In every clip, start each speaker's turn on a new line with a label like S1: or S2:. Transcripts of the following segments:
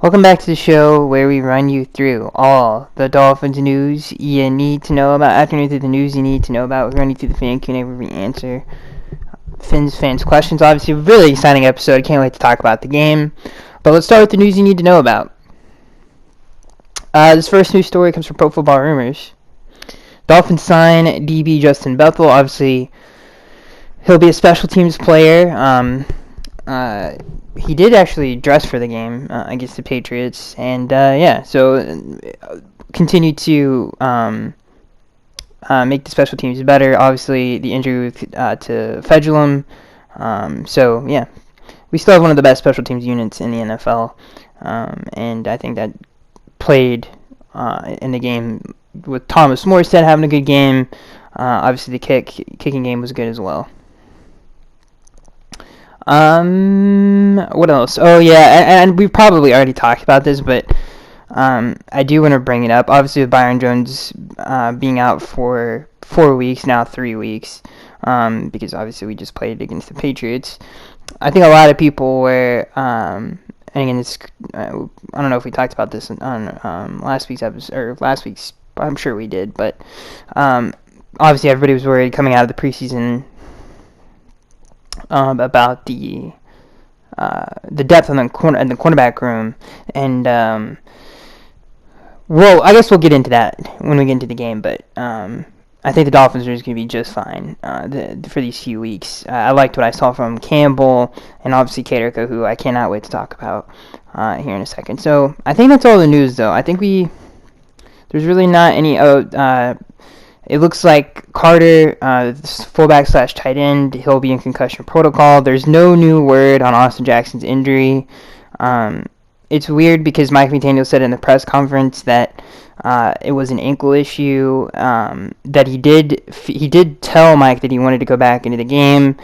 S1: Welcome back to the show where we run you through all the Dolphins news you need to know about. After running through the news you need to know about, we're running through the fan Q&A where we answer fans' questions. Obviously, a really exciting episode. Can't wait to talk about the game. But let's start with the news you need to know about. This first news story comes from Pro Football Rumors. Dolphins sign DB Justin Bethel. Obviously, he'll be a special teams player. He did actually dress for the game against the Patriots, and continue to make the special teams better. Obviously, the injury to Fedulum, we still have one of the best special teams units in the NFL, and I think that played in the game with Thomas Morstead having a good game. Obviously, the kicking game was good as well. What else? Oh yeah, and we've probably already talked about this, but I do want to bring it up. Obviously, with Byron Jones being out for 4 weeks, now 3 weeks, because obviously we just played against the Patriots. I think a lot of people were, and again, I don't know if we talked about this on last week's episode, or last week's, I'm sure we did, but obviously everybody was worried coming out of the preseason about the depth in the cornerback room, and I guess we'll get into that when we get into the game. But I think the Dolphins are just going to be just fine for these few weeks. I liked what I saw from Campbell and obviously Caterco, who I cannot wait to talk about here in a second. So I think that's all the news, though. I think there's really not any. It looks like Carter, fullback / tight end, he'll be in concussion protocol. There's no new word on Austin Jackson's injury. It's weird because Mike McDaniel said in the press conference that it was an ankle issue. That he did tell Mike that he wanted to go back into the game.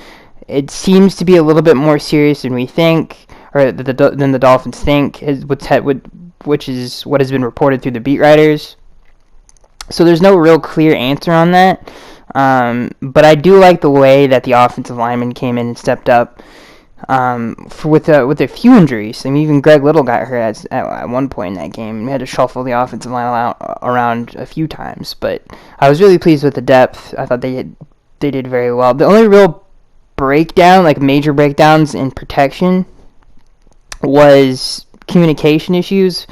S1: It seems to be a little bit more serious than we think, or than the Dolphins think, which is what has been reported through the beat writers. So there's no real clear answer on that, but I do like the way that the offensive lineman came in and stepped up with a few injuries. I mean, even Greg Little got hurt at one point in that game. We had to shuffle the offensive line around a few times, but I was really pleased with the depth. I thought they did very well. The only real major breakdowns in protection, was communication issues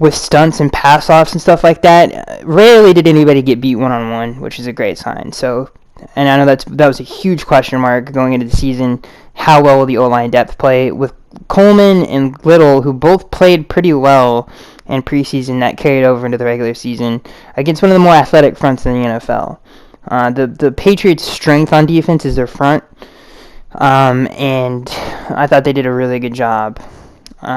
S1: with stunts and pass-offs and stuff like that. Rarely did anybody get beat one-on-one, which is a great sign. So, and I know that was a huge question mark going into the season. How well will the O-line depth play? With Coleman and Little, who both played pretty well in preseason, that carried over into the regular season against one of the more athletic fronts in the NFL. The Patriots' strength on defense is their front, and I thought they did a really good job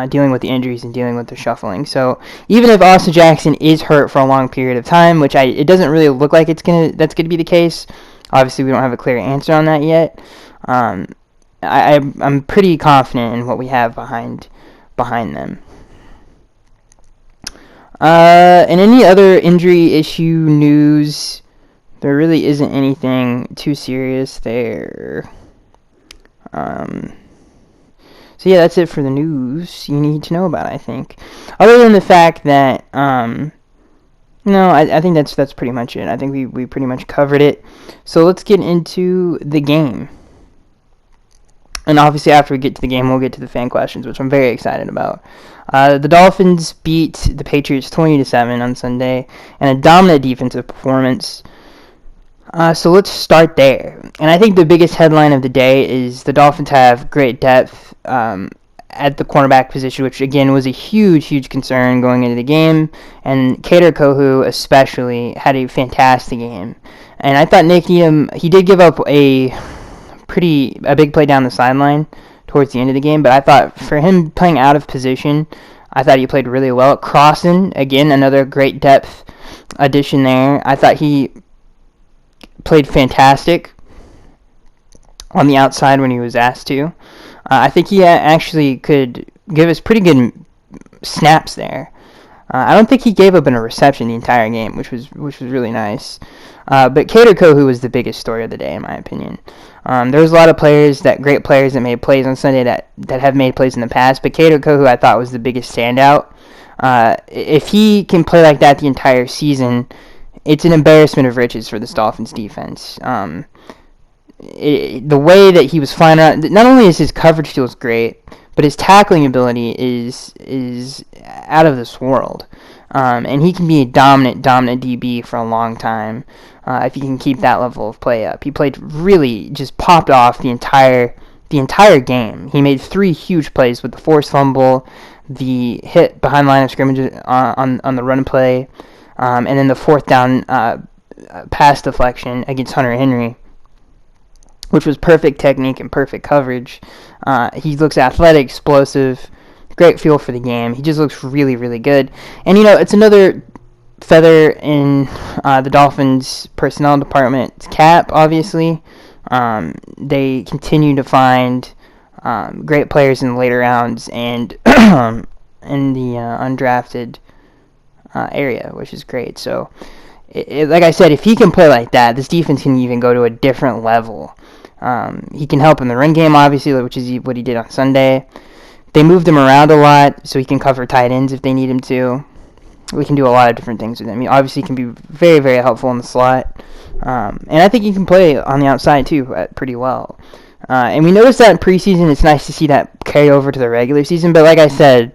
S1: dealing with the injuries and dealing with the shuffling. So even if Austin Jackson is hurt for a long period of time, which it doesn't really look like that's gonna be the case. Obviously, we don't have a clear answer on that yet. I'm pretty confident in what we have behind them. And any other injury issue news, there really isn't anything too serious there. So yeah, that's it for the news you need to know about, I think. Other than the fact that, I think that's pretty much it. I think we pretty much covered it. So let's get into the game. And obviously after we get to the game, we'll get to the fan questions, which I'm very excited about. The Dolphins beat the Patriots 20-7 on Sunday, and a dominant defensive performance. So let's start there. And I think the biggest headline of the day is the Dolphins have great depth at the cornerback position, which again was a huge concern going into the game. And Kader Kohu especially had a fantastic game. And I thought Nick Needham, he did give up a big play down the sideline towards the end of the game, but I thought for him playing out of position, I thought he played really well. Crossan, again, another great depth addition there. I thought he played fantastic on the outside when he was asked to. I think he actually could give us pretty good snaps there. I don't think he gave up in a reception the entire game, which was really nice. But Kader Kohu was the biggest story of the day, in my opinion. There was a lot of great players that made plays on Sunday that have made plays in the past, but Kader Kohu I thought was the biggest standout. If he can play like that the entire season, it's an embarrassment of riches for this Dolphins defense. The way that he was flying around, not only is his coverage skills great, but his tackling ability is out of this world. And he can be a dominant DB for a long time if he can keep that level of play up. He played really just popped off the entire game. He made 3 huge plays with the forced fumble, the hit behind line of scrimmage on the run play, and then the 4th down pass deflection against Hunter Henry, which was perfect technique and perfect coverage. He looks athletic, explosive, great feel for the game. He just looks really, really good. And, it's another feather in the Dolphins' personnel department's cap, obviously. They continue to find great players in the later rounds and in the undrafted area, which is great. So, like I said, if he can play like that, this defense can even go to a different level. He can help in the run game, obviously, which is what he did on Sunday. They moved him around a lot, so he can cover tight ends if they need him to. We can do a lot of different things with him. He obviously can be very, very helpful in the slot. And I think he can play on the outside, too, pretty well. And we noticed that in preseason. It's nice to see that carry over to the regular season. But like I said,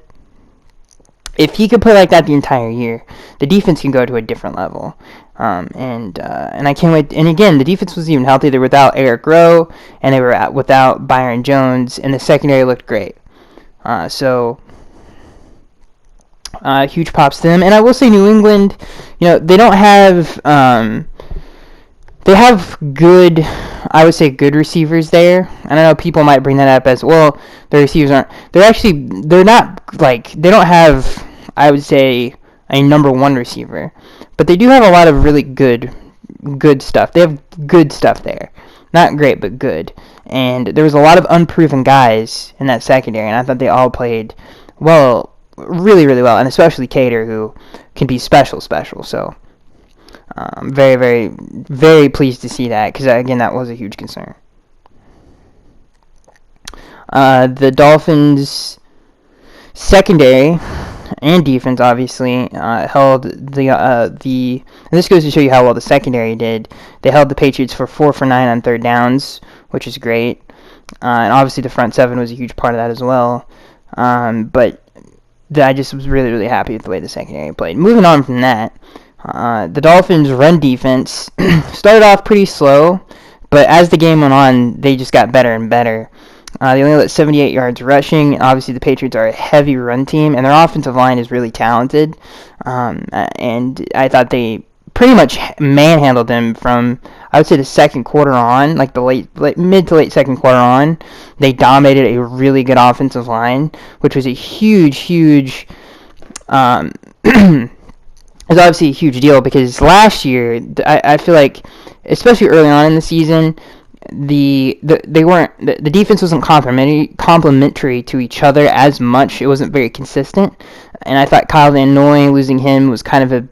S1: if he could play like that the entire year, the defense can go to a different level. And I can't wait. And again, the defense was even healthy. They were without Eric Rowe, and they were without Byron Jones, and the secondary looked great. Huge props to them. And I will say New England, they don't have, they have good, I would say good receivers there. And I know people might bring that up as, well, the receivers aren't, they're not, they don't have, I would say, a number 1 receiver. But they do have a lot of really good stuff. They have good stuff there. Not great, but good. And there was a lot of unproven guys in that secondary, and I thought they all played well, really, really well, and especially Kader, who can be special. So, very, very, very pleased to see that, because, again, that was a huge concern. The Dolphins' secondary and defense, obviously, held and this goes to show you how well the secondary did. They held the Patriots for 4 for 9 on 3rd downs, which is great. And obviously the front 7 was a huge part of that as well. But I just was really, really happy with the way the secondary played. Moving on from that, the Dolphins' run defense started off pretty slow, but as the game went on, they just got better and better. They only let 78 yards rushing. Obviously, the Patriots are a heavy run team, and their offensive line is really talented. And I thought they pretty much manhandled them from, I would say, the second quarter on, like the mid to late second quarter on. They dominated a really good offensive line, which was a huge it was obviously a huge deal, because last year, I feel like, especially early on in the season, the defense wasn't complementary to each other as much. It wasn't very consistent, and I thought Kyle Van Noy, losing him, was kind of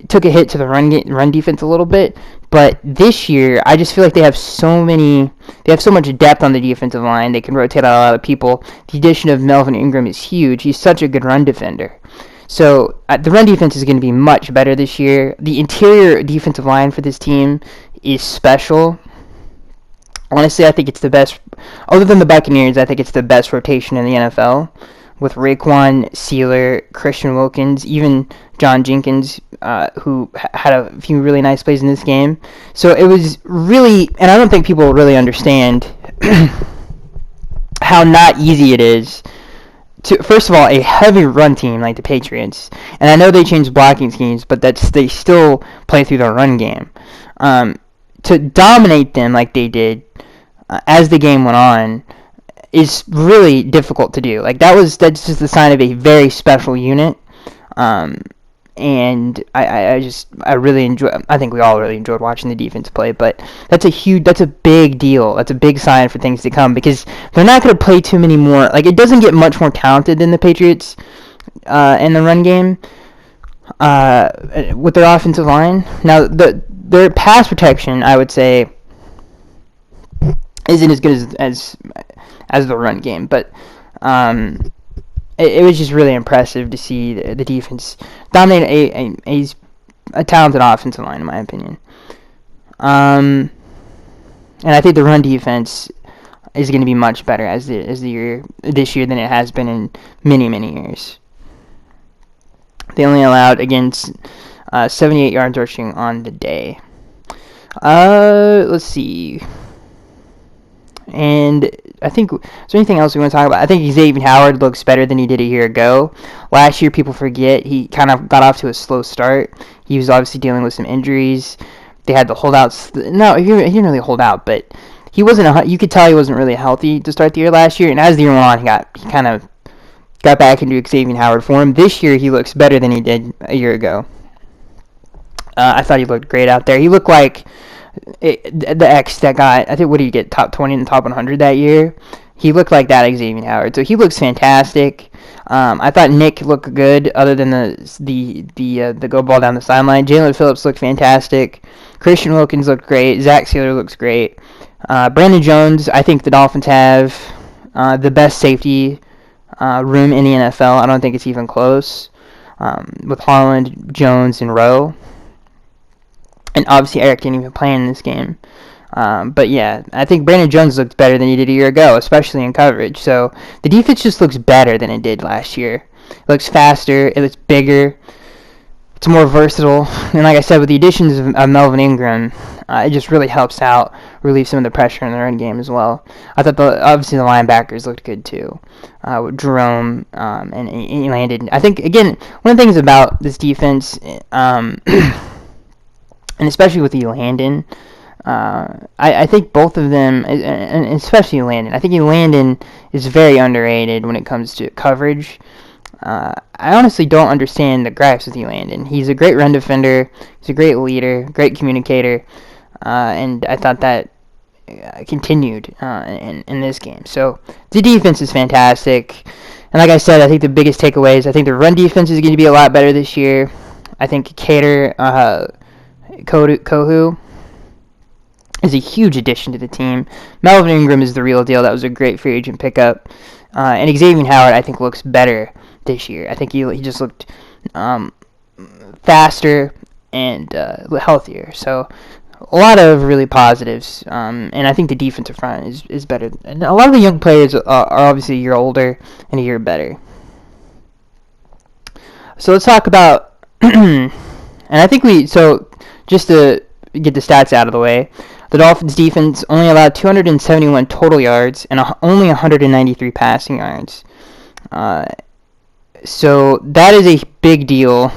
S1: took a hit to the run defense a little bit. But this year, I just feel like they have so much depth on the defensive line. They can rotate out a lot of people. The addition of Melvin Ingram is huge. He's such a good run defender. So the run defense is going to be much better this year. The interior defensive line for this team is special. Honestly, I think it's the best, other than the Buccaneers, I think it's the best rotation in the NFL, with Raekwon, Sealer, Christian Wilkins, even John Jenkins, who had a few really nice plays in this game. So it was really, and I don't think people really understand how not easy it is to, first of all, a heavy run team like the Patriots, and I know they changed blocking schemes, but they still play through their run game. To dominate them like they did as the game went on is really difficult to do. That's just the sign of a very special unit. And I really enjoy. I think we all really enjoyed watching the defense play. But that's a big deal. That's a big sign for things to come, because they're not going to play too many more. It doesn't get much more talented than the Patriots in the run game with their offensive line. Now, their pass protection, I would say, isn't as good as the run game, but it was just really impressive to see the defense dominate a talented offensive line, in my opinion. And I think the run defense is going to be much better as the year this year than it has been in many years. They only allowed against 78 yards rushing on the day. Let's see. And I think, is there anything else we want to talk about? I think Xavier Howard looks better than he did a year ago. Last year, people forget, he kind of got off to a slow start. He was obviously dealing with some injuries. They had the holdouts. No, he didn't really hold out, but he wasn't. You could tell he wasn't really healthy to start the year last year. And as the year went on, he kind of got back into Xavier Howard form. This year, he looks better than he did a year ago. I thought he looked great out there. He looked like the X that got, I think, what did he get, top 20 in the top 100 that year? He looked like that, Xavier Howard. So he looks fantastic. I thought Nick looked good, other than the go ball down the sideline. Jalen Phillips looked fantastic. Christian Wilkins looked great. Zach Sealer looks great. Brandon Jones, I think the Dolphins have the best safety room in the NFL. I don't think it's even close. With Harland, Jones, and Rowe. And obviously Eric didn't even play in this game. But yeah, I think Brandon Jones looked better than he did a year ago, especially in coverage. So the defense just looks better than it did last year. It looks faster. It looks bigger. It's more versatile. And like I said, with the additions of Melvin Ingram, it just really helps out, relieve some of the pressure in the run game as well. I thought obviously the linebackers looked good too. With Jerome and he landed. I think, again, one of the things about this defense, and especially with Landon, I think both of them, and especially Landon, I think Landon is very underrated when it comes to coverage. I honestly don't understand the gripes with Landon. He's a great run defender, he's a great leader, great communicator, and I thought that continued in this game. So the defense is fantastic, and like I said, I think the biggest takeaways, I think the run defense is going to be a lot better this year. I think Cater, Kohu is a huge addition to the team. Melvin Ingram is the real deal. That was a great free agent pickup. And Xavier Howard, I think, looks better this year. I think he just looked faster and healthier. So a lot of really positives. And I think the defensive front is better. And a lot of the young players are obviously a year older and a year better. So let's talk about... and I think just to get the stats out of the way, the Dolphins defense only allowed 271 total yards and only 193 passing yards. So that is a big deal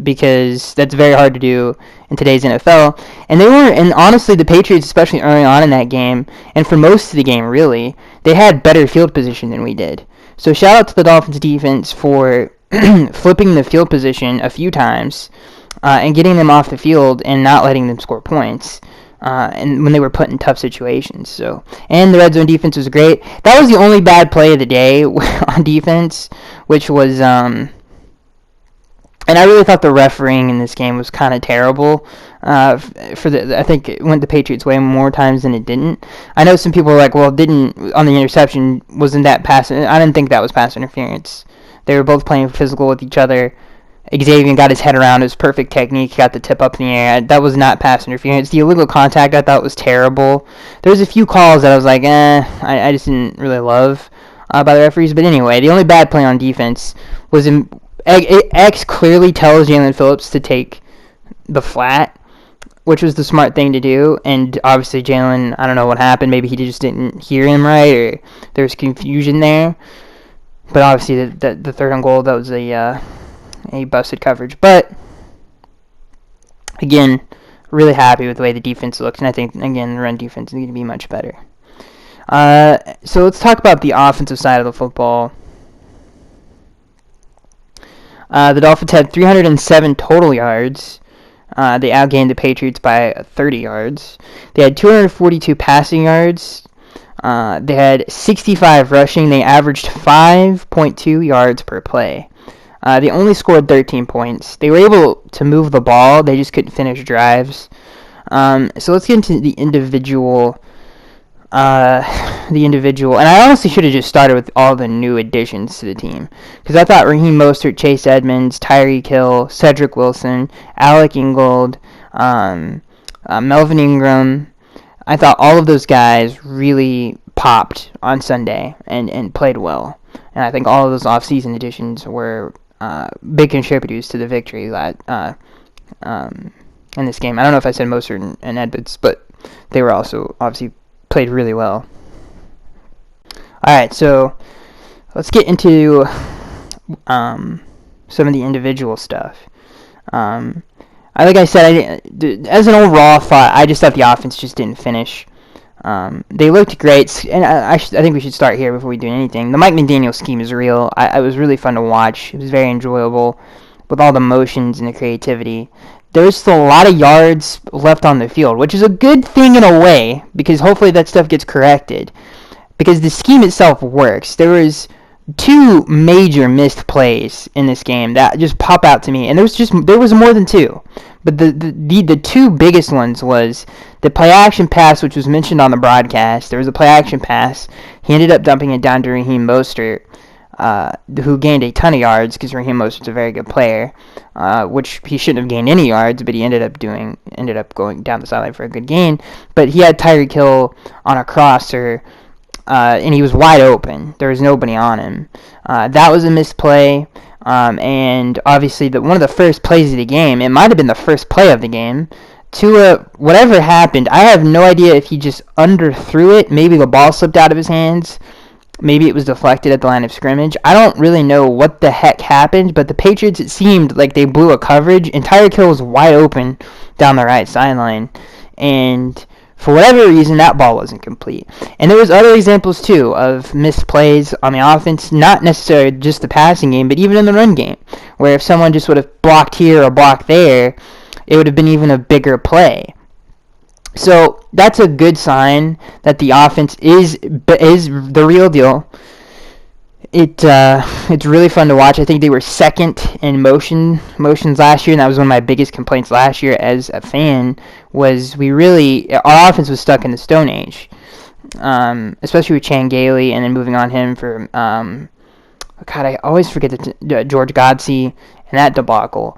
S1: because that's very hard to do in today's NFL. And honestly, the Patriots, especially early on in that game, and for most of the game really, they had better field position than we did. So shout out to the Dolphins defense for flipping the field position a few times. And getting them off the field and not letting them score points, and when they were put in tough situations. And the red zone defense was great. That was the only bad play of the day on defense, which was, and I really thought the refereeing in this game was kind of terrible. I think it went the Patriots' way more times than it didn't. I know some people were like, well, on the interception, wasn't that pass? I didn't think that was pass interference. They were both playing physical with each other. Xavier got his head around his perfect technique, got the tip up in the air. That was not pass interference. The illegal contact I thought was terrible. There was a few calls that I was like, I just didn't really love by the referees. But anyway, the only bad play on defense was X clearly tells Jalen Phillips to take the flat, which was the smart thing to do. And obviously Jalen, I don't know what happened. Maybe he just didn't hear him right, or there was confusion there. But obviously the third and goal, that was a busted coverage. But again, really happy with the way the defense looks, and I think, again, the run defense is going to be much better. So let's talk about the offensive side of the football. The Dolphins had 307 total yards. They outgained the Patriots by 30 yards. They had 242 passing yards. They had 65 rushing. They averaged 5.2 yards per play. They only scored 13 points. They were able to move the ball. They just couldn't finish drives. So let's get into the individual. And I honestly should have just started with all the new additions to the team, because I thought Raheem Mostert, Chase Edmonds, Tyreek Hill, Cedric Wilson, Alec Ingold, Melvin Ingram, I thought all of those guys really popped on Sunday and played well. And I think all of those offseason additions were big contributors to the victory in this game. I don't know if I said Mostert and Edmonds, but they were also obviously played really well. All right, so let's get into some of the individual stuff. Like I said, as an overall thought, I just thought the offense just didn't finish. They looked great, and I think we should start here before we do anything. The Mike McDaniel scheme is real. It was really fun to watch. It was very enjoyable with all the motions and the creativity. There's still a lot of yards left on the field, which is a good thing in a way, because hopefully that stuff gets corrected. Because the scheme itself works. There was 2 major missed plays in this game that just pop out to me, and there was more than 2. But the 2 biggest ones was the play action pass, which was mentioned on the broadcast. There was a play action pass. He ended up dumping it down to Raheem Mostert, who gained a ton of yards because Raheem Mostert's a very good player, which he shouldn't have gained any yards, but he ended up going down the sideline for a good gain. But he had Tyreek Hill on a crosser, and he was wide open. There was nobody on him. That was a missed play. And obviously, one of the first plays of the game, it might have been the first play of the game, whatever happened, I have no idea if he just underthrew it. Maybe the ball slipped out of his hands. Maybe it was deflected at the line of scrimmage. I don't really know what the heck happened, but the Patriots, it seemed like they blew a coverage, and Tyreek Hill was wide open down the right sideline. And for whatever reason, that ball wasn't complete. And there was other examples, too, of missed plays on the offense, not necessarily just the passing game, but even in the run game, where if someone just would have blocked here or blocked there, it would have been even a bigger play. So that's a good sign that the offense is the real deal. It's really fun to watch. I think they were second in motions last year, and that was one of my biggest complaints last year as a fan. Was our offense was stuck in the Stone Age, especially with Chan Gailey, and then moving on him for I always forget George Godsey and that debacle.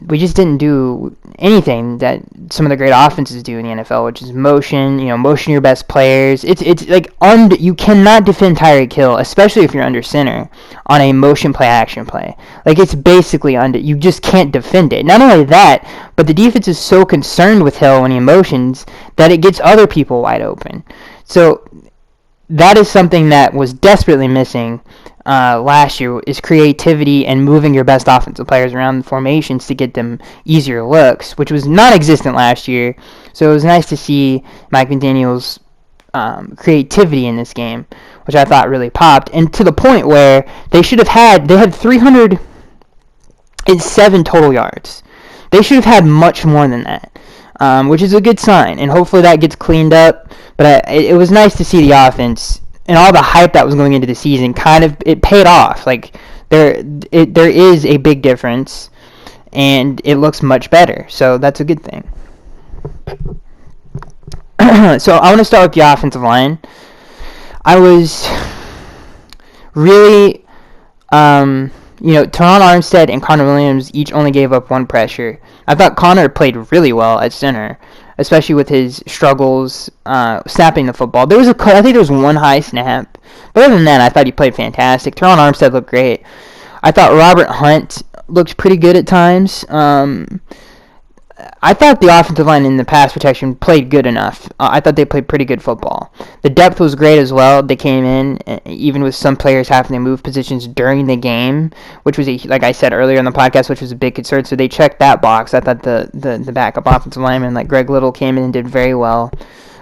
S1: We just didn't do anything that some of the great offenses do in the NFL, which is motion your best players. It's like you cannot defend Tyreek Hill, especially if you're under center, on a motion play action play. Like, it's basically you just can't defend it. Not only that, but the defense is so concerned with Hill when he motions that it gets other people wide open. So that is something that was desperately missing last year, is creativity and moving your best offensive players around the formations to get them easier looks, which was non-existent last year. So it was nice to see Mike McDaniel's creativity in this game, which I thought really popped, and to the point where they had 307 total yards. They should have had much more than that, which is a good sign, and hopefully that gets cleaned up. But it was nice to see the offense and all the hype that was going into the season it paid off. Like, there is a big difference, and it looks much better. So that's a good thing. So I want to start with the offensive line. I was really, Teron Armstead and Connor Williams each only gave up 1 pressure. I thought Connor played really well at center, especially with his struggles snapping the football. I think there was 1 high snap, but other than that, I thought he played fantastic. Teron Armstead looked great. I thought Robert Hunt looked pretty good at times. I thought the offensive line in the pass protection played good enough. I thought they played pretty good football. The depth was great as well. They came in, even with some players having to move positions during the game, which was, like I said earlier in the podcast, which was a big concern. So they checked that box. I thought the backup offensive lineman, like Greg Little, came in and did very well.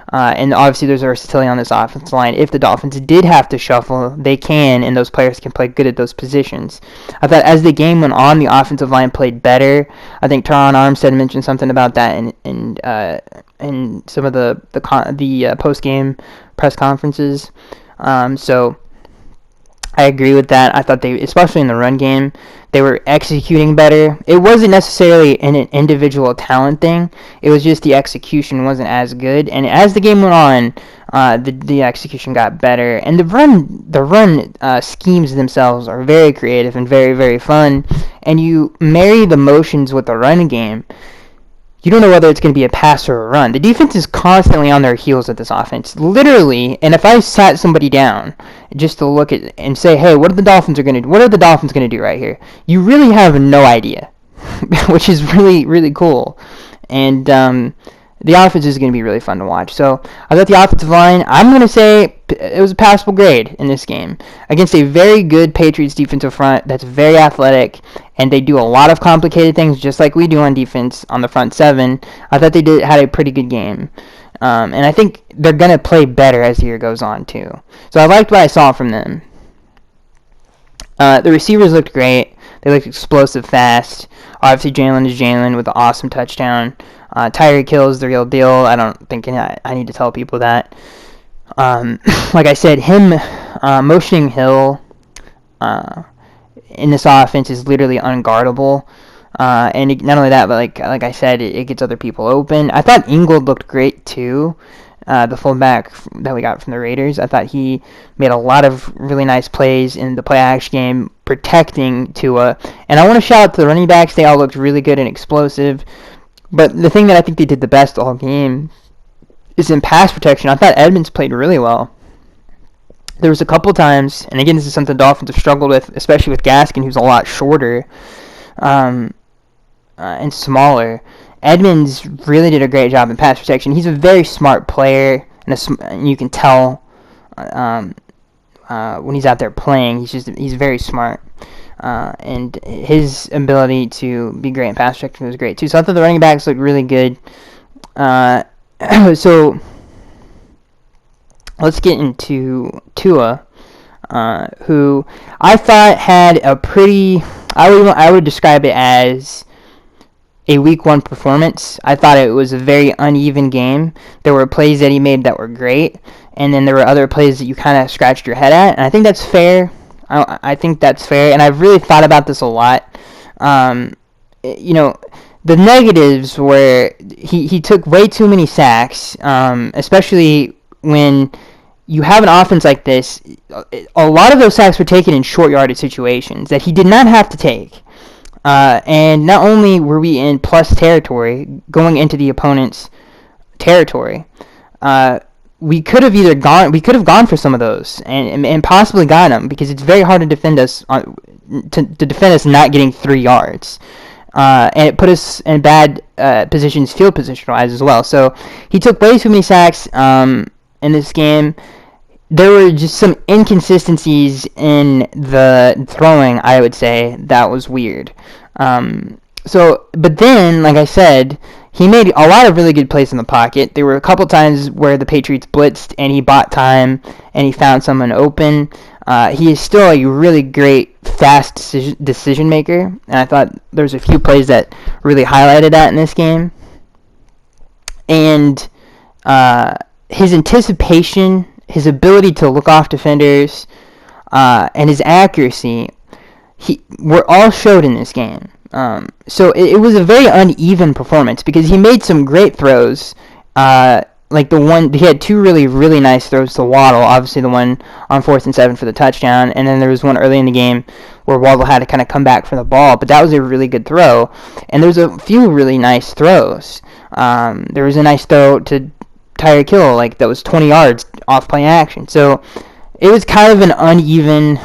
S1: And obviously there's versatility on this offensive line. If the Dolphins did have to shuffle, they can, and those players can play good at those positions. I thought as the game went on, the offensive line played better. I think Teron Armstead mentioned something about that in some of the post-game press conferences. So I agree with that. I thought they, especially in the run game, they were executing better. It wasn't necessarily an individual talent thing. It was just the execution wasn't as good. And as the game went on, the execution got better. And the run schemes themselves are very creative and very, very fun. And you marry the motions with the run game. You don't know whether it's going to be a pass or a run. The defense is constantly on their heels with this offense, literally. And if I sat somebody down just to look at and say, "Hey, what are the Dolphins going to do? What are the Dolphins going to do right here?" You really have no idea, which is really, really cool. And the offense is going to be really fun to watch. So I thought the offensive line, I'm going to say it was a passable grade in this game against a very good Patriots defensive front that's very athletic, and they do a lot of complicated things just like we do on defense on the front seven. I thought they had a pretty good game. And I think they're going to play better as the year goes on, too. So I liked what I saw from them. The receivers looked great. They looked explosive, fast. Obviously, Jalen is Jalen with an awesome touchdown. Tyreek Hill is the real deal. I don't think I need to tell people that. Like I said, him motioning Hill in this offense is literally unguardable. And not only that, but like I said, it gets other people open. I thought Ingold looked great too. The fullback that we got from the Raiders. I thought he made a lot of really nice plays in the play-action game, protecting Tua. And I want to shout out to the running backs. They all looked really good and explosive. But the thing that I think they did the best all game is in pass protection. I thought Edmonds played really well. There was a couple times, and again, this is something the Dolphins have struggled with, especially with Gaskin, who's a lot shorter and smaller. Edmonds really did a great job in pass protection. He's a very smart player, and you can tell when he's out there playing. He's very smart. And his ability to be great in pass protection was great too. So I thought the running backs looked really good. So let's get into Tua, who I thought had a pretty. I would describe it as a week one performance. I thought it was a very uneven game. There were plays that he made that were great, and then there were other plays that you kind of scratched your head at. And I think that's fair. I think that's fair, and I've really thought about this a lot. The negatives were he took way too many sacks, especially when you have an offense like this. A lot of those sacks were taken in short yardage situations that he did not have to take. And not only were we in plus territory going into the opponent's territory, we could have gone for some of those and possibly got them, because it's very hard to defend us to defend us not getting 3 yards. And it put us in bad positions, field position-wise as well. So he took way too many sacks in this game. There were just some inconsistencies in the throwing, I would say, that was weird. But then, like I said, he made a lot of really good plays in the pocket. There were a couple times where the Patriots blitzed and he bought time and he found someone open. He is still a really great, fast decision maker, and I thought there's a few plays that really highlighted that in this game. And his anticipation, his ability to look off defenders, and his accuracy, were all showed in this game. So it was a very uneven performance, because he made some great throws. Like the one, he had two really, really nice throws to Waddle. Obviously, the one on 4th and 7 for the touchdown, and then there was one early in the game where Waddle had to kind of come back for the ball. But that was a really good throw, and there was a few really nice throws. There was a nice throw to Tyreek Hill, like that was 20 yards off play action. So it was kind of an uneven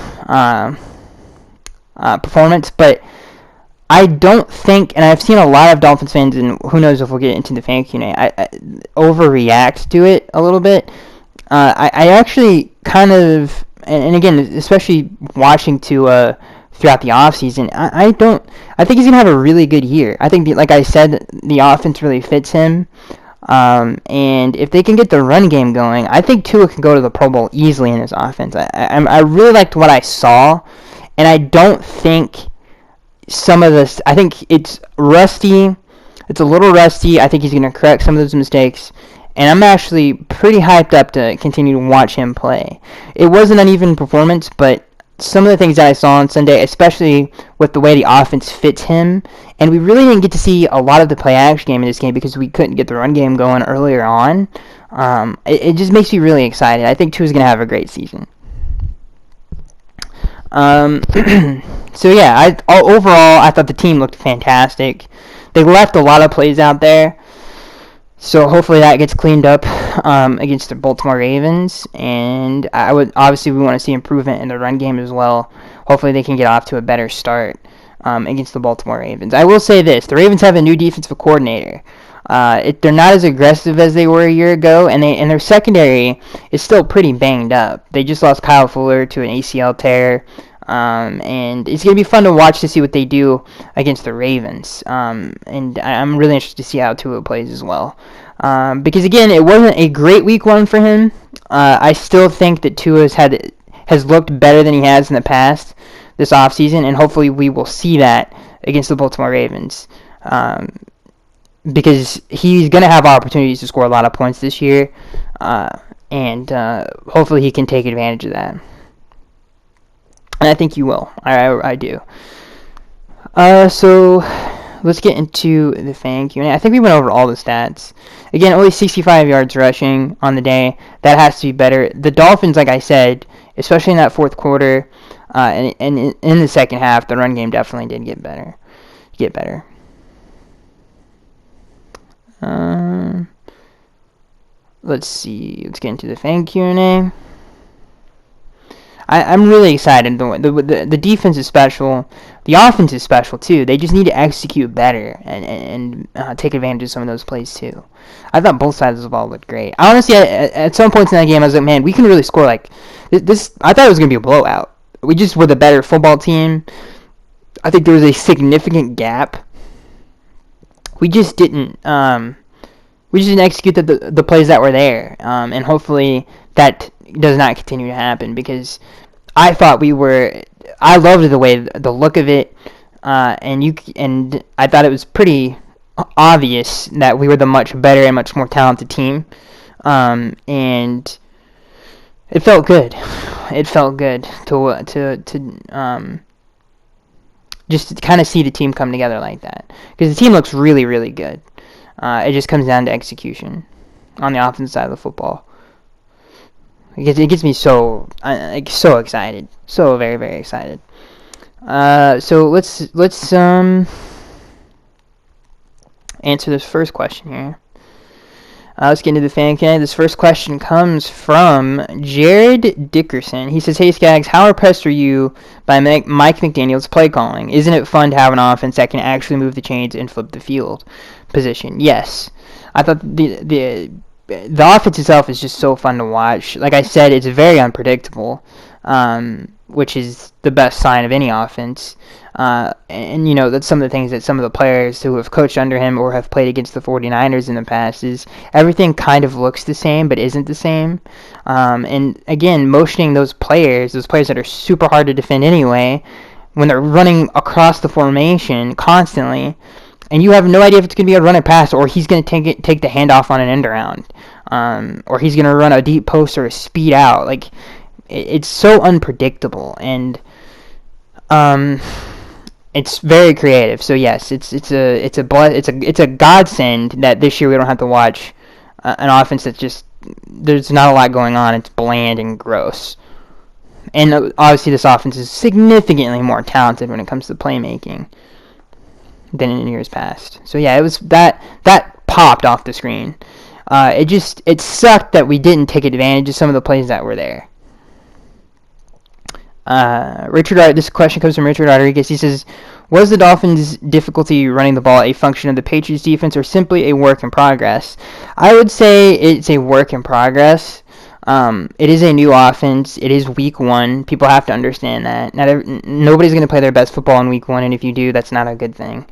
S1: performance, but I don't think, and I've seen a lot of Dolphins fans, and who knows if we'll get into the fan Q&A, I overreact to it a little bit. I actually kind of, and again, especially watching throughout the offseason, I think he's going to have a really good year. I think, like I said, the offense really fits him. And if they can get the run game going, I think Tua can go to the Pro Bowl easily in this offense. I really liked what I saw, and I don't think some of this. I think it's rusty. It's a little rusty. I think he's going to correct some of those mistakes. And I'm actually pretty hyped up to continue to watch him play. It was an uneven performance, but some of the things that I saw on Sunday, especially with the way the offense fits him, and we really didn't get to see a lot of the play-action game in this game because we couldn't get the run game going earlier on. It just makes me really excited. I think Tua's going to have a great season. So yeah, overall, I thought the team looked fantastic. They left a lot of plays out there, so hopefully that gets cleaned up against the Baltimore Ravens. And we want to see improvement in the run game as well. Hopefully they can get off to a better start against the Baltimore Ravens. I will say this: the Ravens have a new defensive coordinator. They're not as aggressive as they were a year ago, and their secondary is still pretty banged up. They just lost Kyle Fuller to an ACL tear. And it's going to be fun to watch to see what they do against the Ravens. And I'm really interested to see how Tua plays as well. Because, again, it wasn't a great week one for him. I still think that Tua has looked better than he has in the past this offseason, and hopefully we will see that against the Baltimore Ravens. Because he's going to have opportunities to score a lot of points this year, and hopefully he can take advantage of that. And I think you will. I do. So let's get into the fan Q&A. I think we went over all the stats. Again, only 65 yards rushing on the day. That has to be better. The Dolphins, like I said, especially in that fourth quarter and in the second half, the run game definitely did get better. Let's see. Let's get into the fan Q&A. I'm really excited. The defense is special. The offense is special, too. They just need to execute better and take advantage of some of those plays, too. I thought both sides of the ball looked great. Honestly, at some points in that game, I was like, man, we can really score like this. I thought it was going to be a blowout. We just were the better football team. I think there was a significant gap. We just didn't execute the plays that were there. And hopefully that does not continue to happen, because I thought I loved the look of it, and I thought it was pretty obvious that we were the much better and much more talented team, and it felt good. It felt good to just to kind of see the team come together like that, because the team looks really, really good. It just comes down to execution on the offensive side of the football. It gets me so excited, so very, very excited. So let's answer this first question here. Let's get into the fan Q&A. This first question comes from Jared Dickerson. He says, "Hey Skaggs, how impressed are you by Mike McDaniel's play calling? Isn't it fun to have an offense that can actually move the chains and flip the field position?" Yes, I thought the offense itself is just so fun to watch. Like I said, it's very unpredictable, which is the best sign of any offense. And, you know, that's some of the things that some of the players who have coached under him or have played against the 49ers in the past is everything kind of looks the same but isn't the same. And, again, motioning those players that are super hard to defend anyway, when they're running across the formation constantly, and you have no idea if it's going to be a run or pass, or he's going to take the handoff on an end around, or he's going to run a deep post or a speed out. Like, it's so unpredictable, and it's very creative. So yes, it's a godsend that this year we don't have to watch an offense that's just, there's not a lot going on. It's bland and gross. And obviously this offense is significantly more talented when it comes to playmaking than in years past. So yeah, it was that popped off the screen. It sucked that we didn't take advantage of some of the plays that were there. This question comes from Richard Rodriguez. He says, "Was the Dolphins' difficulty running the ball a function of the Patriots' defense or simply a work in progress?" I would say it's a work in progress. It is a new offense. It is week one. People have to understand that. Nobody's going to play their best football in week one, and if you do, that's not a good thing.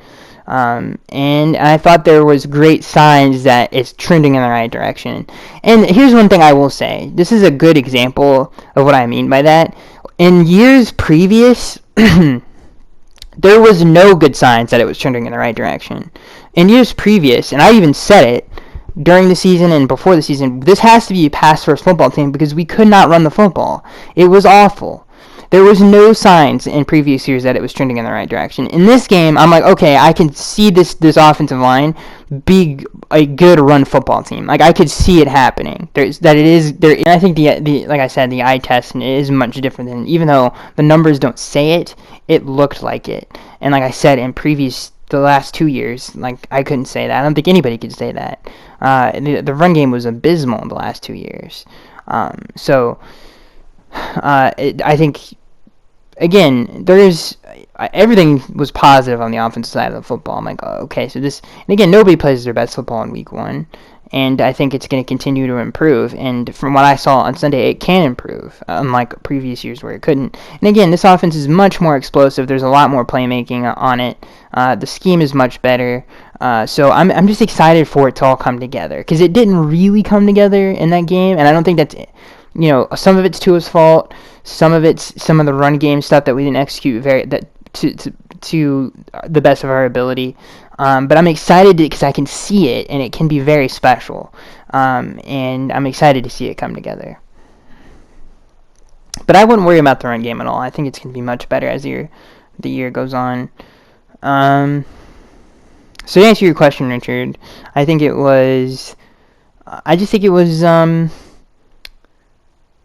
S1: And I thought there was great signs that it's trending in the right direction. And here's one thing I will say. This is a good example of what I mean by that. In years previous, there was no good signs that it was trending in the right direction. In years previous, and I even said it during the season and before the season, this has to be a pass-first football team because we could not run the football. It was awful. There was no signs in previous years that it was trending in the right direction. In this game, I'm like, okay, I can see this offensive line be a good run football team. Like, I could see it happening. And I think the like I said, the eye test is much different than, even though the numbers don't say it, it looked like it. And like I said, the last 2 years, like, I couldn't say that. I don't think anybody could say that. The run game was abysmal in the last 2 years. I think, again, everything was positive on the offensive side of the football. I'm like, oh, okay, and again, nobody plays their best football in week 1, and I think it's going to continue to improve, and from what I saw on Sunday, it can improve, unlike previous years where it couldn't. And again, this offense is much more explosive. There's a lot more playmaking on it. The scheme is much better. So I'm just excited for it to all come together, because it didn't really come together in that game, and I don't think that's, some of it's Tua's fault, some of it's some of the run game stuff that we didn't execute to the best of our ability. But I'm excited because I can see it, and it can be very special. And I'm excited to see it come together. But I wouldn't worry about the run game at all. I think it's going to be much better as the year goes on. So to answer your question, Richard, I just think it was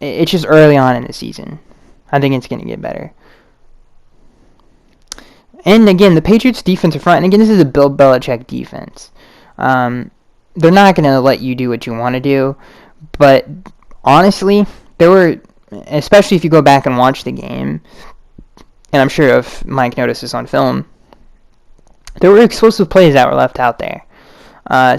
S1: it's just early on in the season. I think it's going to get better. And again, the Patriots' defensive front, and again, this is a Bill Belichick defense. They're not going to let you do what you want to do, but honestly, especially if you go back and watch the game, and I'm sure if Mike noticed this on film, there were explosive plays that were left out there.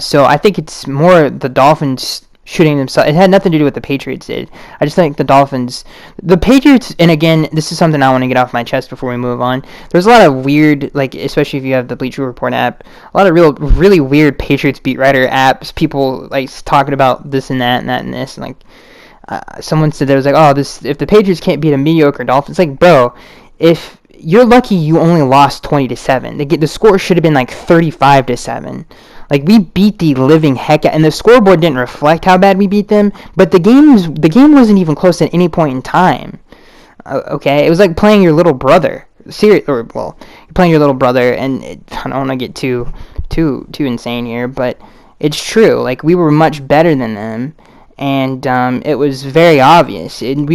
S1: So I think it's more the Dolphins shooting themselves. It had nothing to do with the Patriots did. I just think the Patriots, and again, this is something I want to get off my chest before we move on. There's a lot of weird, like, especially if you have the Bleacher Report app, a lot of really weird Patriots beat writer apps, people, like, talking about this and that and that and this, and, like, someone said, there was like, oh, if the Patriots can't beat a mediocre Dolphins, like, bro, if you're lucky you only lost 20-7. The score should have been like 35-7. Like, we beat the living heck out, and the scoreboard didn't reflect how bad we beat them, but the game wasn't even close at any point in time. Okay, it was like playing your little brother. You're playing your little brother, and I don't want to get too insane here, but it's true. Like, we were much better than them, and it was very obvious. And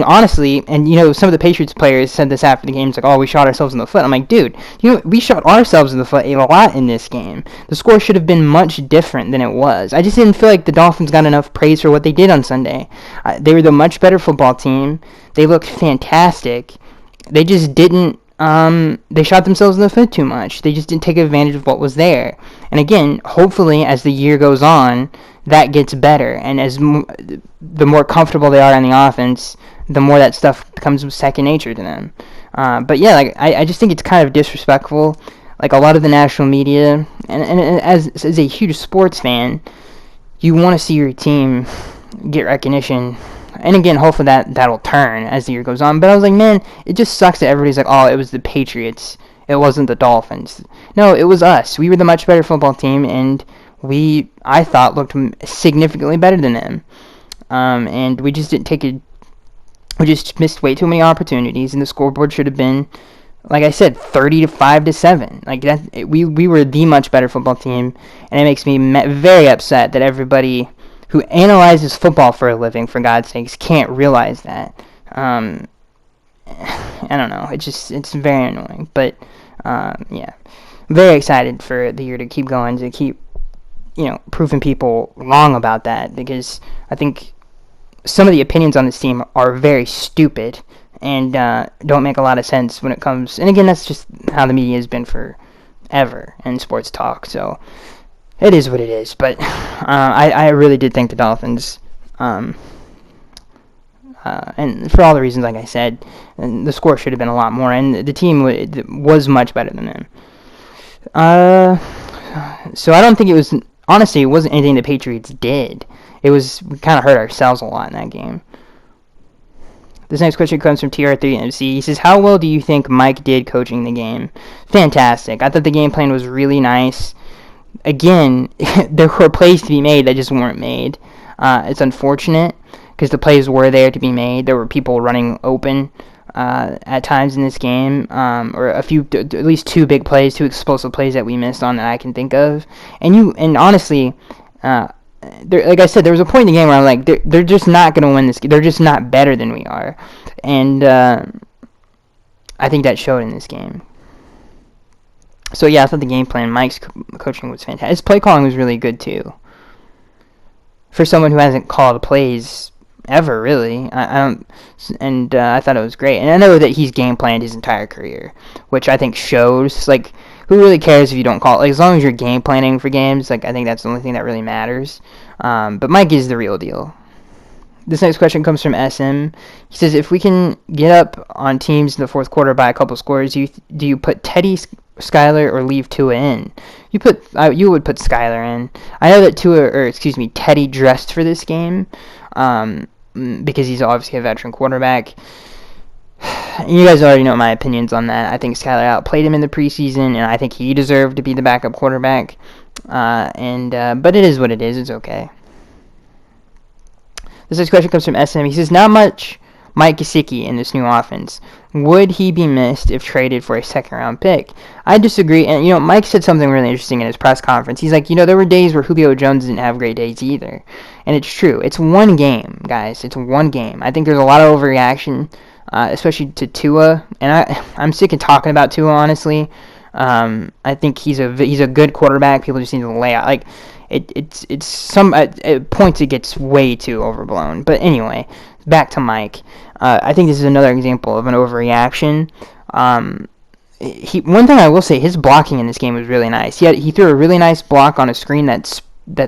S1: honestly, and some of the Patriots players said this after the game. It's like, oh, we shot ourselves in the foot. I'm like, dude, we shot ourselves in the foot a lot in this game. The score should have been much different than it was. I just didn't feel like the Dolphins got enough praise for what they did on Sunday. They were the much better football team. They looked fantastic. They just didn't. They shot themselves in the foot too much. They just didn't take advantage of what was there. And again, hopefully, as the year goes on, that gets better, and the more comfortable they are in the offense, the more that stuff becomes second nature to them. But yeah, like I just think it's kind of disrespectful. Like, a lot of the national media, and as a huge sports fan, you want to see your team get recognition. And again, hopefully that'll turn as the year goes on. But I was like, man, it just sucks that everybody's like, oh, it was the Patriots, it wasn't the Dolphins. No, it was us. We were the much better football team, and I thought, looked significantly better than them. And we just we just missed way too many opportunities, and the scoreboard should have been, like I said, 30-5-7. Like, that, we were the much better football team, and it makes me very upset that everybody who analyzes football for a living, for God's sakes, can't realize that. I don't know. It's very annoying, but yeah, very excited for the year to keep going, to keep proving people wrong about that, because I think some of the opinions on this team are very stupid and don't make a lot of sense when it comes. And again, that's just how the media has been forever in sports talk. So it is what it is. But I really did think the Dolphins, and for all the reasons, like I said, and the score should have been a lot more, and the team was much better than them. Uh, so I don't think it was. Honestly, it wasn't anything the Patriots did. It was we kind of hurt ourselves a lot in that game. This next question comes from TR3MC. He says, "How well do you think Mike did coaching the game?" Fantastic. I thought the game plan was really nice. Again, there were plays to be made that just weren't made. It's unfortunate because the plays were there to be made. There were people running open at times in this game, or a few, at least two big plays, two explosive plays that we missed on that I can think of. And honestly, like I said, there was a point in the game where I'm like, they're just not going to win this game. They're just not better than we are. And I think that showed in this game. So, yeah, I thought the game plan, Mike's coaching was fantastic. His play calling was really good, too. For someone who hasn't called plays ever, really. I don't, and I thought it was great. And I know that he's game planned his entire career, which I think shows, like, who really cares if you don't call it? Like, as long as you're game planning for games, like, I think that's the only thing that really matters. But Mike is the real deal. This next question comes from SM. He says, if we can get up on teams in the fourth quarter by a couple scores, do you put Teddy, Skyler, or leave Tua in? You would put Skyler in. I know that Teddy dressed for this game, because he's obviously a veteran quarterback. You guys already know my opinions on that. I think Skyler outplayed him in the preseason, and I think he deserved to be the backup quarterback. But it is what it is. It's okay. This next question comes from SM. He says, not much Mike Gesicki in this new offense. Would he be missed if traded for a second-round pick? I disagree. And, Mike said something really interesting in his press conference. He's like, there were days where Julio Jones didn't have great days either. And it's true. It's one game, guys. It's one game. I think there's a lot of overreaction, especially to Tua. And I'm sick of talking about Tua, honestly. I think he's a good quarterback. People just need to lay out. Like, it's some at points it gets way too overblown. But anyway, back to Mike. I think this is another example of an overreaction. One thing I will say, his blocking in this game was really nice. He threw a really nice block on a screen that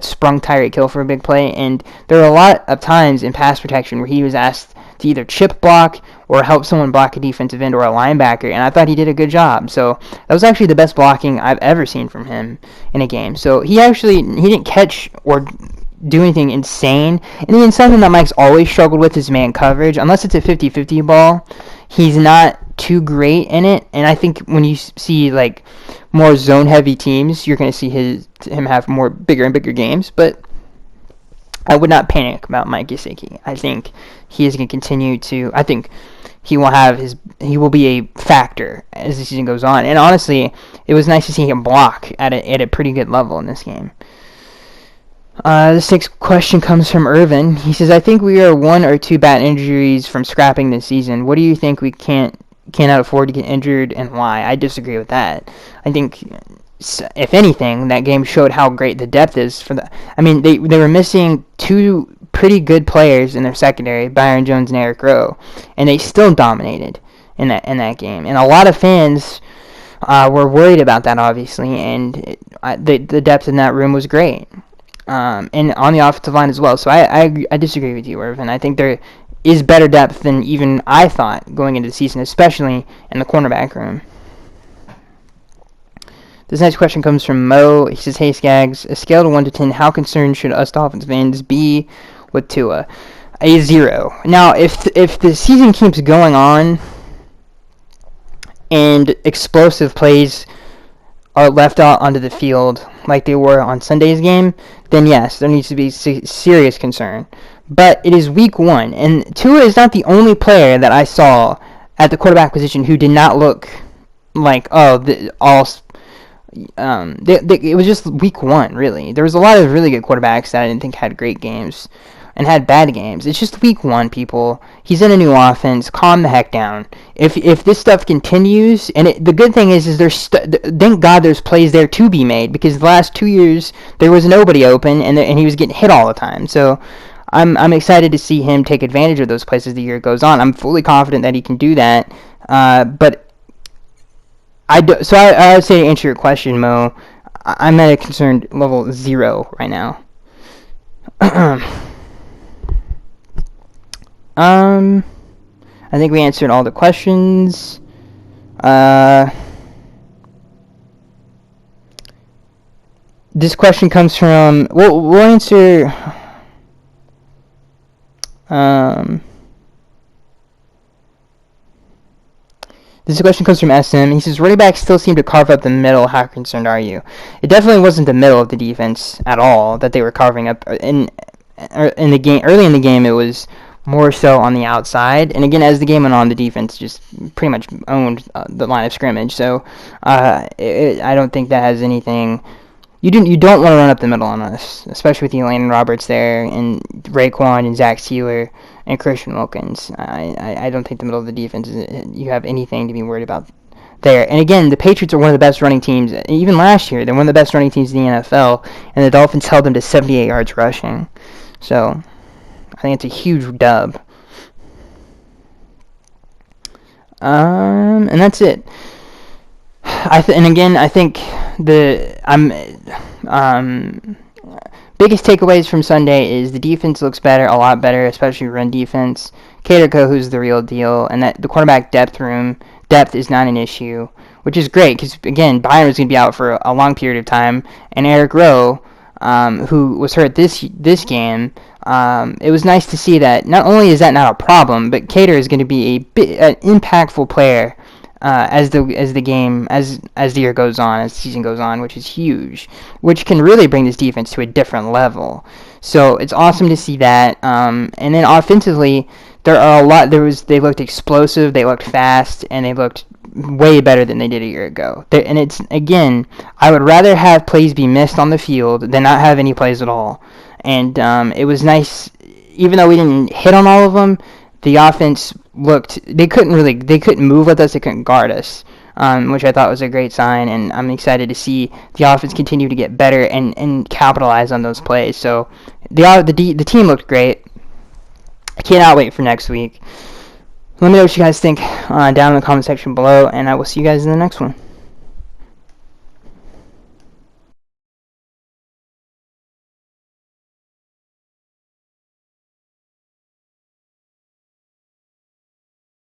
S1: sprung Tyreek Hill for a big play, and there were a lot of times in pass protection where he was asked to either chip block or help someone block a defensive end or a linebacker, and I thought he did a good job. So that was actually the best blocking I've ever seen from him in a game. So he didn't catch or do anything insane. And then something that Mike's always struggled with is man coverage. Unless it's a 50-50 ball, he's not too great in it. And I think when you see like more zone-heavy teams, you're going to see him have more bigger and bigger games. But I would not panic about Mike Gesicki. I think he is going to continue to. I think he will be a factor as the season goes on. And honestly, it was nice to see him block at a pretty good level in this game. This next question comes from Irvin. He says, I think we are one or two bad injuries from scrapping this season. What do you think we cannot afford to get injured, and why? I disagree with that. I think, if anything, that game showed how great the depth is for the. I mean, they were missing two pretty good players in their secondary, Byron Jones and Eric Rowe, and they still dominated in that game. And a lot of fans were worried about that, obviously, and the depth in that room was great. And on the offensive line as well. So I disagree with you, Irvin. I think there is better depth than even I thought going into the season, especially in the cornerback room. This next question comes from Mo. He says, hey, Skaggs, a scale of 1 to 10, how concerned should us Dolphins fans be with Tua? A 0. Now, if the season keeps going on and explosive plays are left out onto the field like they were on Sunday's game, then yes, there needs to be serious concern. But it is week 1, and Tua is not the only player that I saw at the quarterback position who did not look like, it was just week 1, really. There was a lot of really good quarterbacks that I didn't think had great games and had bad games. It's just week 1, people. He's in a new offense. Calm the heck down. If this stuff continues, and the good thing is thank God there's plays there to be made, because the last 2 years there was nobody open and he was getting hit all the time. So I'm excited to see him take advantage of those plays as the year goes on. I'm fully confident that he can do that. But I would say, to answer your question, Mo, I'm at a concerned level 0 right now. I think we answered all the questions. This question comes from. We'll answer. This question comes from SM. He says, running backs still seem to carve up the middle. How concerned are you? It definitely wasn't the middle of the defense at all that they were carving up. In the game, early in the game, it was more so on the outside. And again, as the game went on, the defense just pretty much owned the line of scrimmage. So I don't think that has anything. You don't want to run up the middle on us, especially with Elaine Roberts there and Raekwon and Zach Sealer and Christian Wilkins. I don't think the middle of the defense you have anything to be worried about there. And again, the Patriots are one of the best running teams. Even last year, they're one of the best running teams in the NFL, and the Dolphins held them to 78 yards rushing. So I think it's a huge dub. And that's it. I think the biggest takeaways from Sunday is the defense looks better, a lot better, especially run defense. Kaderko, who's the real deal, and that the quarterback depth is not an issue, which is great because again, Byron was going to be out for a long period of time, and Eric Rowe, who was hurt this game. It was nice to see that not only is that not a problem, but Cater is going to be an impactful player as the year goes on, as the season goes on, which is huge, which can really bring this defense to a different level. So it's awesome to see that. And then offensively, there are a lot. They looked explosive, they looked fast, and they looked way better than they did a year ago. And it's again, I would rather have plays be missed on the field than not have any plays at all. And it was nice, even though we didn't hit on all of them. The offense they couldn't move with us, they couldn't guard us, which I thought was a great sign, and I'm excited to see the offense continue to get better and capitalize on those plays. So the team looked great. I cannot wait for next week. Let me know what you guys think down in the comment section below, and I will see you guys in the next one.